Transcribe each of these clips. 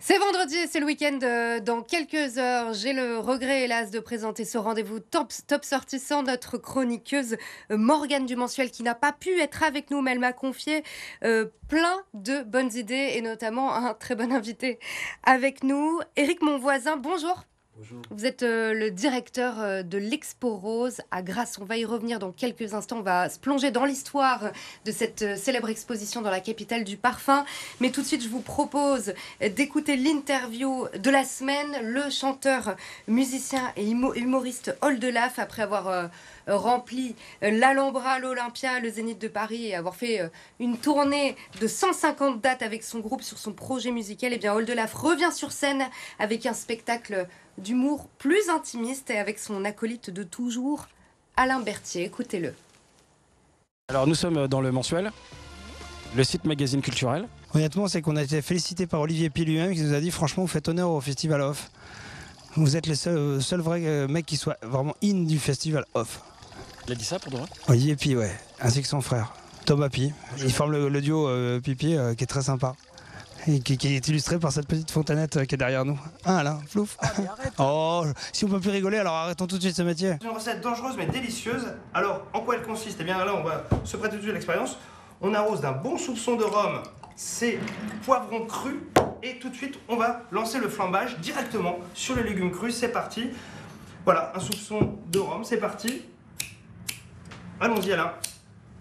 C'est vendredi et c'est le week-end. Dans quelques heures, j'ai le regret, hélas, de présenter ce rendez-vous top sortie sans notre chroniqueuse Morgane du Mensuel qui n'a pas pu être avec nous, mais elle m'a confié plein de bonnes idées et notamment un très bon invité avec nous, Éric Monvoisin. Bonjour. Bonjour. Vous êtes le directeur de l'Expo Rose à Grasse. On va y revenir dans quelques instants. On va se plonger dans l'histoire de cette célèbre exposition dans la capitale du parfum. Mais tout de suite, je vous propose d'écouter l'interview de la semaine. Le chanteur, musicien et humoriste Oldelaf, après avoir rempli l'Alhambra, l'Olympia, le Zénith de Paris et avoir fait une tournée de 150 dates avec son groupe sur son projet musical, et bien Oldelaf revient sur scène avec un spectacle d'humour plus intimiste et avec son acolyte de toujours, Alain Berthier. Écoutez-le. Alors nous sommes dans le Mensuel, le site magazine culturel. Honnêtement, c'est qu'on a été félicité par Olivier Pi lui-même qui nous a dit franchement vous faites honneur au Festival Off. Vous êtes le seul vrai mec qui soit vraiment in du Festival Off. Il a dit ça pour de vrai? Olivier Pi, ouais, ainsi que son frère, Thomas Pi. Ils forment le duo Pipi qui est très sympa. Et qui est illustré par cette petite fontanette qui est derrière nous. Ah Alain, flouf. Oh, si on peut plus rigoler, alors arrêtons tout de suite ce métier. C'est une recette dangereuse mais délicieuse. Alors, en quoi elle consiste? Eh bien là, on va se prêter tout de suite à l'expérience. On arrose d'un bon soupçon de rhum ces poivrons crus. Et tout de suite, on va lancer le flambage directement sur les légumes crus. C'est parti. Voilà, un soupçon de rhum, c'est parti. Allons-y Alain.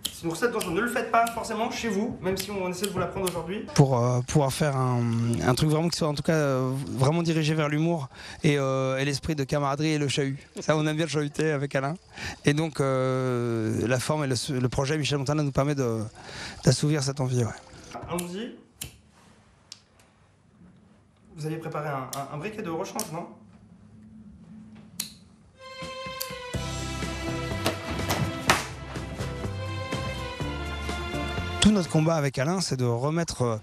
C'est une recette dangereuse. Ne le faites pas forcément chez vous, même si on essaie de vous l'apprendre aujourd'hui. Pour pouvoir faire un truc vraiment qui soit en tout cas vraiment dirigé vers l'humour et l'esprit de camaraderie et le chahut. Ça, on aime bien le chahuter avec Alain. Et donc la forme et le projet Michel Montana nous permet d'assouvir cette envie. Ouais. Allons-y. Vous allez préparer un briquet de rechange, non? Tout notre combat avec Alain, c'est de remettre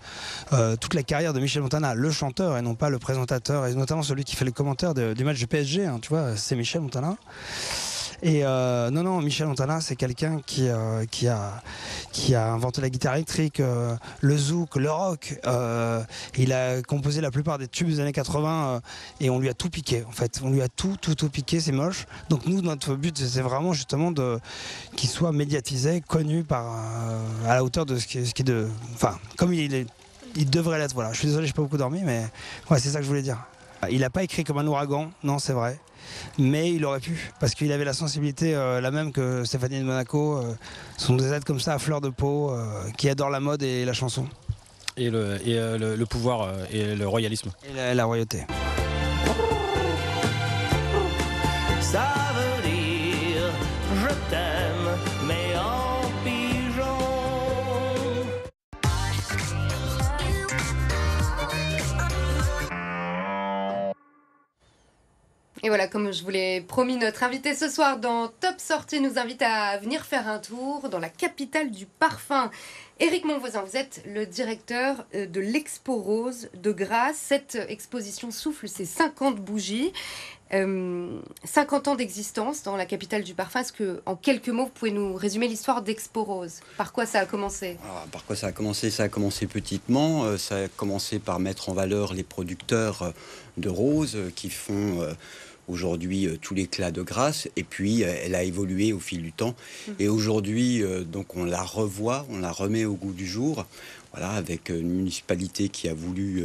toute la carrière de Michel Montana, le chanteur et non pas le présentateur, et notamment celui qui fait les commentaires du match du PSG, hein, tu vois, c'est Michel Montana. Et non, Michel Montana, c'est quelqu'un qui a inventé la guitare électrique, le zouk, le rock. Il a composé la plupart des tubes des années 80 et on lui a tout piqué, en fait. On lui a tout piqué, c'est moche. Donc nous, notre but, c'est vraiment justement qu'il soit médiatisé, connu à la hauteur de ce qui est de... Enfin, comme il devrait l'être, voilà. Je suis désolé, j'ai pas beaucoup dormi, mais ouais, c'est ça que je voulais dire. Il n'a pas écrit comme un ouragan, non, c'est vrai. Mais il aurait pu, parce qu'il avait la sensibilité la même que Stéphanie de Monaco. Ce sont des êtres comme ça à fleur de peau, qui adorent la mode et la chanson. Et le pouvoir et le royalisme. Et la royauté. Ça veut dire je t'aime, mais en pigeon. Et voilà, comme je vous l'ai promis, notre invité ce soir dans Top Sortie nous invite à venir faire un tour dans la capitale du parfum. Éric Monvoisin, vous êtes le directeur de l'Expo Rose de Grasse. Cette exposition souffle ses 50 bougies. 50 ans d'existence dans la capitale du parfum. Est-ce que, en quelques mots, vous pouvez nous résumer l'histoire d'Expo Rose? Par quoi ça a commencé? Par quoi ça a commencé? Ça a commencé petitement. Ça a commencé par mettre en valeur les producteurs de roses qui font aujourd'hui tout l'éclat de Grasse. Et puis, elle a évolué au fil du temps. Et aujourd'hui, donc, on la revoit, on la remet au goût du jour. Voilà, avec une municipalité qui a voulu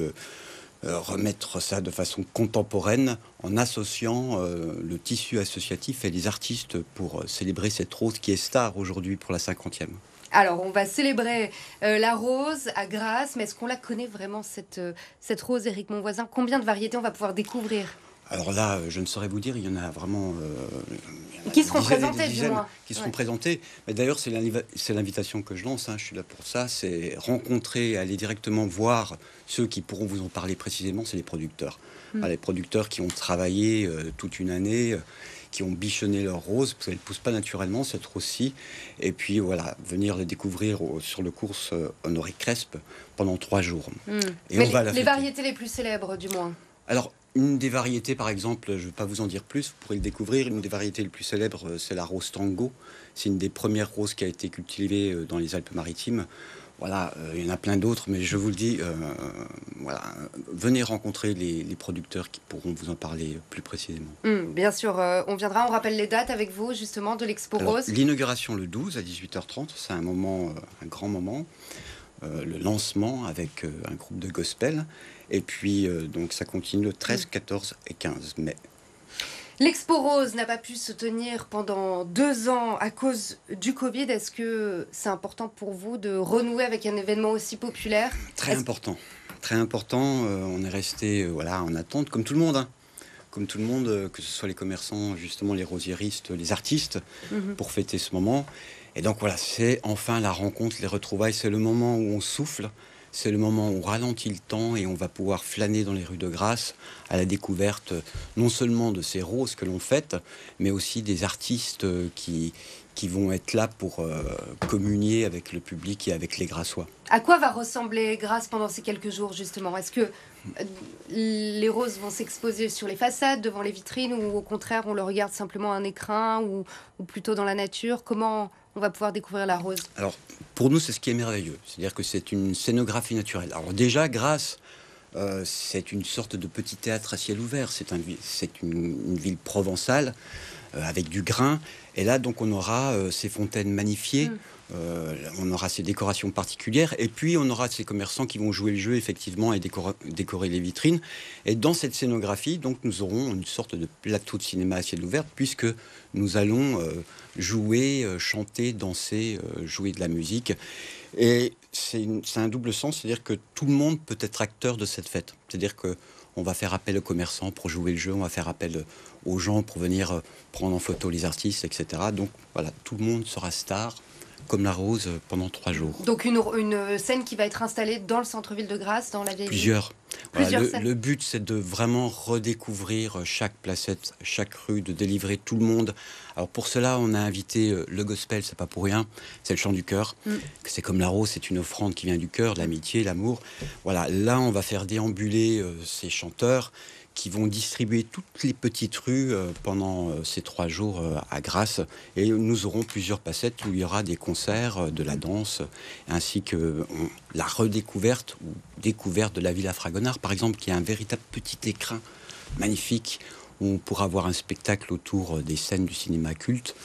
remettre ça de façon contemporaine en associant le tissu associatif et les artistes pour célébrer cette rose qui est star aujourd'hui pour la 50e. Alors, on va célébrer la rose à Grasse, mais est-ce qu'on la connaît vraiment, cette rose, Éric Monvoisin? Combien de variétés on va pouvoir découvrir? Alors là, je ne saurais vous dire, il y en a vraiment... qui seront présentées, du moins. Qui seront présentées. Mais d'ailleurs, c'est l'invitation que je lance, hein, je suis là pour ça, c'est rencontrer, aller directement voir ceux qui pourront vous en parler précisément, c'est les producteurs. Les producteurs qui ont travaillé toute une année, qui ont bichonné leur rose, parce qu'elle ne pousse pas naturellement, cette rose-ci. Et puis voilà, venir le découvrir sur le cours Honoré Crespe pendant 3 jours. Et mais les variétés les plus célèbres, du moins. Alors, une des variétés, par exemple, je ne vais pas vous en dire plus, vous pourrez le découvrir, une des variétés les plus célèbres, c'est la rose Tango. C'est une des premières roses qui a été cultivée dans les Alpes-Maritimes. Voilà, il y en a plein d'autres, mais je vous le dis, voilà, venez rencontrer les producteurs qui pourront vous en parler plus précisément. Bien sûr, on viendra, on rappelle les dates avec vous justement de l'Expo Alors, Rose. l'inauguration le 12 à 18h30, c'est un moment, un grand moment. Le lancement avec un groupe de gospel. Et puis, donc, ça continue le 13, 14 et 15 mai. L'Expo Rose n'a pas pu se tenir pendant 2 ans à cause du Covid. Est-ce que c'est important pour vous de renouer avec un événement aussi populaire? Très important. Très important. On est resté voilà, en attente, comme tout le monde. Hein. Comme tout le monde, que ce soit les commerçants, justement les rosiéristes, les artistes, pour fêter ce moment. Et donc voilà, c'est enfin la rencontre, les retrouvailles. C'est le moment où on souffle, c'est le moment où on ralentit le temps et on va pouvoir flâner dans les rues de Grasse à la découverte non seulement de ces roses que l'on fête, mais aussi des artistes qui vont être là pour communier avec le public et avec les Grassois. À quoi va ressembler Grasse pendant ces quelques jours justement? Est-ce que les roses vont s'exposer sur les façades, devant les vitrines, ou au contraire on le regarde simplement à un écrin, ou plutôt dans la nature? Comment on va pouvoir découvrir la rose? Alors, pour nous, c'est ce qui est merveilleux. C'est-à-dire que c'est une scénographie naturelle. Alors déjà, Grasse, c'est une sorte de petit théâtre à ciel ouvert. C'est une ville provençale avec du grain. Et là, donc, on aura ces fontaines magnifiées. On aura ces décorations particulières. Et puis, on aura ces commerçants qui vont jouer le jeu, effectivement, et décorer les vitrines. Et dans cette scénographie, donc, nous aurons une sorte de plateau de cinéma à ciel ouvert, puisque nous allons jouer, chanter, danser, jouer de la musique. Et c'est un double sens, c'est-à-dire que tout le monde peut être acteur de cette fête. C'est-à-dire qu'on va faire appel aux commerçants pour jouer le jeu, on va faire appel aux gens pour venir prendre en photo les artistes, etc. Donc voilà, tout le monde sera star, comme la rose, pendant 3 jours. Donc une scène qui va être installée dans le centre-ville de Grasse, dans la vieille ville. Plusieurs. Voilà, scènes. le but, c'est de vraiment redécouvrir chaque placette, chaque rue, de délivrer tout le monde. Alors pour cela, on a invité le gospel, c'est pas pour rien, c'est le chant du cœur. C'est comme la rose, c'est une offrande qui vient du cœur, de l'amitié, l'amour. Voilà, là, on va faire déambuler ces chanteurs qui vont distribuer toutes les petites rues pendant ces 3 jours à Grasse. Et nous aurons plusieurs facettes où il y aura des concerts, de la danse, ainsi que la redécouverte ou découverte de la Villa Fragonard, par exemple, qui est un véritable petit écrin magnifique où on pourra voir un spectacle autour des scènes du cinéma culte.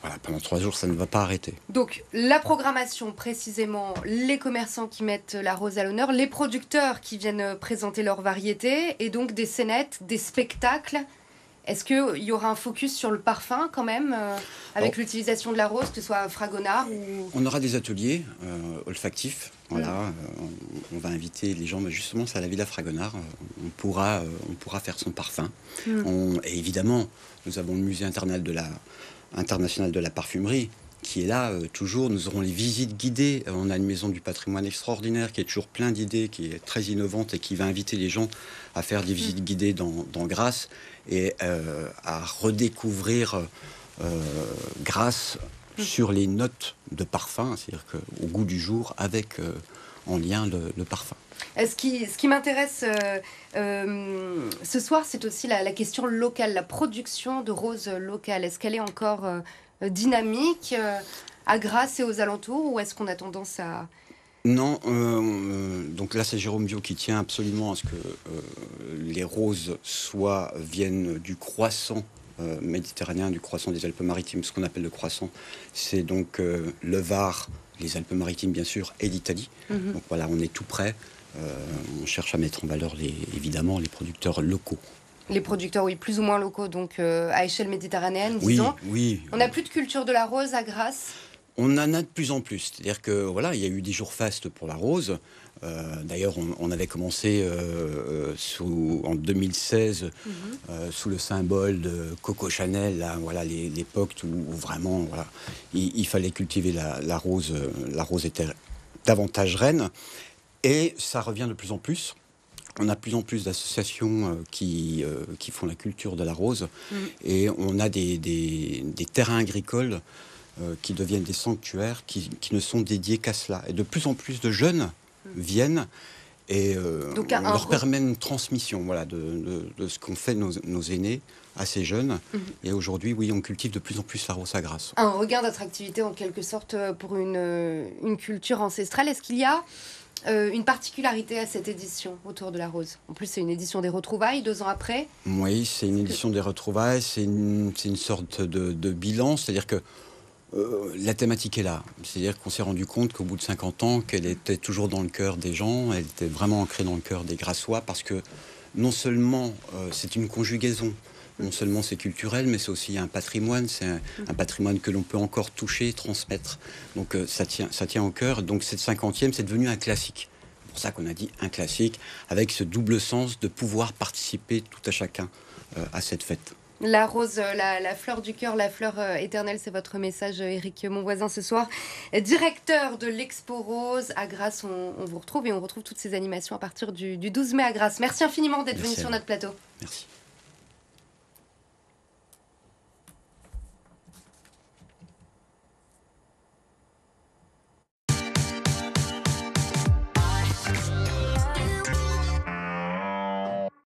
Voilà, pendant 3 jours, ça ne va pas arrêter. Donc la programmation précisément, les commerçants qui mettent la rose à l'honneur, les producteurs qui viennent présenter leurs variétés, et donc des scénettes, des spectacles. Est-ce qu'il y aura un focus sur le parfum quand même, avec l'utilisation de la rose, que ce soit Fragonard ou... On aura des ateliers olfactifs. Voilà, on va inviter les gens, mais justement, c'est à la Villa Fragonard. On pourra faire son parfum. Et évidemment, nous avons le musée international de la parfumerie qui est là toujours. Nous aurons les visites guidées. On a une maison du patrimoine extraordinaire qui est toujours plein d'idées, qui est très innovante et qui va inviter les gens à faire des visites guidées dans Grasse et à redécouvrir Grasse sur les notes de parfum, c'est-à-dire qu'au goût du jour, avec en lien le parfum. Ce qui m'intéresse ce soir, c'est aussi la question locale, la production de roses locales. Est-ce qu'elle est encore dynamique à Grasse et aux alentours, ou est-ce qu'on a tendance à... Non, donc là c'est Jérôme Bio qui tient absolument à ce que les roses viennent du croissant méditerranéen, du croissant des Alpes-Maritimes. Ce qu'on appelle le croissant, c'est donc le Var, les Alpes-Maritimes bien sûr, et l'Italie. Donc voilà, on est tout près. On cherche à mettre en valeur évidemment les producteurs locaux. Les producteurs, oui, plus ou moins locaux, donc à échelle méditerranéenne, disons. Oui. On n'a plus de culture de la rose à Grasse? On en a de plus en plus. C'est-à-dire que voilà, il y a eu des jours fastes pour la rose. D'ailleurs, on avait commencé en 2016 sous le symbole de Coco Chanel, là, voilà, l'époque où vraiment voilà, il fallait cultiver la rose. La rose était davantage reine. Et ça revient de plus en plus. On a de plus en plus d'associations qui font la culture de la rose. Et on a des terrains agricoles qui deviennent des sanctuaires qui ne sont dédiés qu'à cela. Et de plus en plus de jeunes viennent Et Donc, on leur permet une transmission voilà, de ce qu'ont fait nos aînés à ces jeunes. Et aujourd'hui, oui, on cultive de plus en plus la rose à Grasse. Un regain d'attractivité en quelque sorte pour une culture ancestrale. Est-ce qu'il y a une particularité à cette édition autour de la rose? En plus, c'est une édition des retrouvailles 2 ans après. Oui, c'est une édition des retrouvailles, c'est une sorte de bilan, c'est-à-dire que la thématique est là. C'est-à-dire qu'on s'est rendu compte qu'au bout de 50 ans, qu'elle était toujours dans le cœur des gens, elle était vraiment ancrée dans le cœur des Grassois, parce que non seulement c'est une conjugaison, non seulement c'est culturel, mais c'est aussi un patrimoine, c'est un patrimoine que l'on peut encore toucher, transmettre. Donc ça tient au cœur. Donc cette 50e, c'est devenu un classique. C'est pour ça qu'on a dit un classique, avec ce double sens de pouvoir participer tout à chacun à cette fête. La rose, la fleur du cœur, la fleur éternelle, c'est votre message, Éric Monvoisin, ce soir. Directeur de l'Expo Rose à Grasse, on vous retrouve et on retrouve toutes ces animations à partir du 12 mai à Grasse. Merci infiniment d'être venu sur notre plateau. Merci.